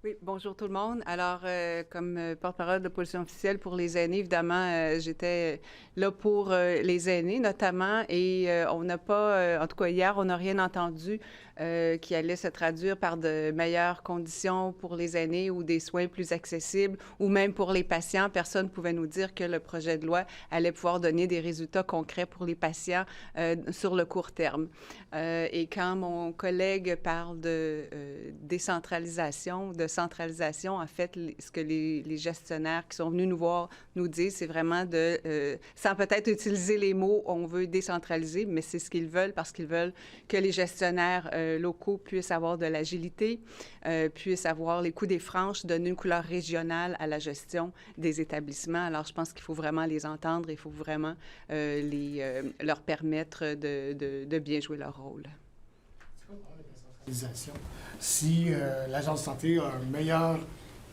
Oui, bonjour tout le monde. Alors, comme porte-parole de l'opposition officielle pour les aînés, évidemment, j'étais là pour les aînés notamment, et on n'a pas, en tout cas hier, on n'a rien entendu qui allait se traduire par de meilleures conditions pour les aînés ou des soins plus accessibles, ou même pour les patients. Personne ne pouvait nous dire que le projet de loi allait pouvoir donner des résultats concrets pour les patients sur le court terme. Et quand mon collègue parle de décentralisation, de centralisation, en fait, ce que les gestionnaires qui sont venus nous voir nous disent, c'est vraiment sans peut-être utiliser les mots « on veut décentraliser », mais c'est ce qu'ils veulent parce qu'ils veulent que les gestionnaires locaux puissent avoir de l'agilité, puissent avoir les coups des franches, donner une couleur régionale à la gestion des établissements. Alors, je pense qu'il faut vraiment les entendre et il faut vraiment leur permettre de bien jouer leur rôle. Si l'agence de santé a un meilleur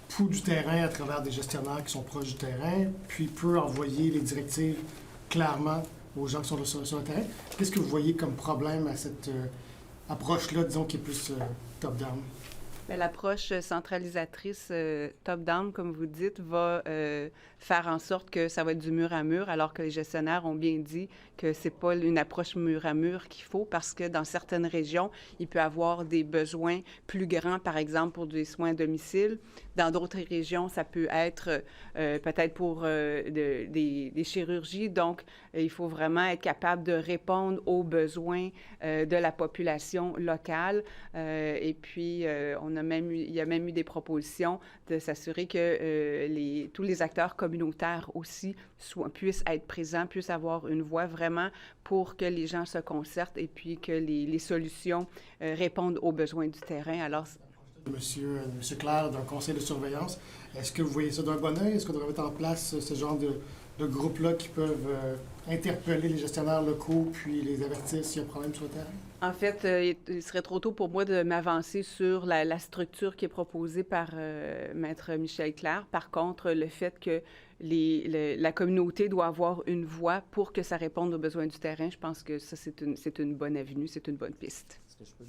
pouls du terrain à travers des gestionnaires qui sont proches du terrain, puis peut envoyer les directives clairement aux gens qui sont sur le terrain, qu'est-ce que vous voyez comme problème à cette approche-là, disons, qui est plus top-down? L'approche centralisatrice top-down, comme vous dites, va faire en sorte que ça va être du mur à mur, alors que les gestionnaires ont bien dit que c'est pas une approche mur à mur qu'il faut, parce que dans certaines régions, il peut y avoir des besoins plus grands, par exemple pour des soins à domicile. Dans d'autres régions, ça peut être peut-être pour des chirurgies. Donc, il faut vraiment être capable de répondre aux besoins de la population locale. Et puis, il y a même eu des propositions de s'assurer que tous les acteurs communautaires aussi puissent être présents, puissent avoir une voix vraiment pour que les gens se concertent et puis que les solutions répondent aux besoins du terrain. Alors, Monsieur Clair, d'un conseil de surveillance, est-ce que vous voyez ça d'un bon œil? Est-ce qu'on devrait mettre en place ce genre de groupes-là qui peuvent interpeller les gestionnaires locaux puis les avertir s'il y a un problème sur le terrain? En fait, il serait trop tôt pour moi de m'avancer sur la structure qui est proposée par Maître Michel Clair. Par contre, le fait que la communauté doit avoir une voix pour que ça réponde aux besoins du terrain, je pense que ça, c'est une bonne avenue, c'est une bonne piste. Est-ce que je peux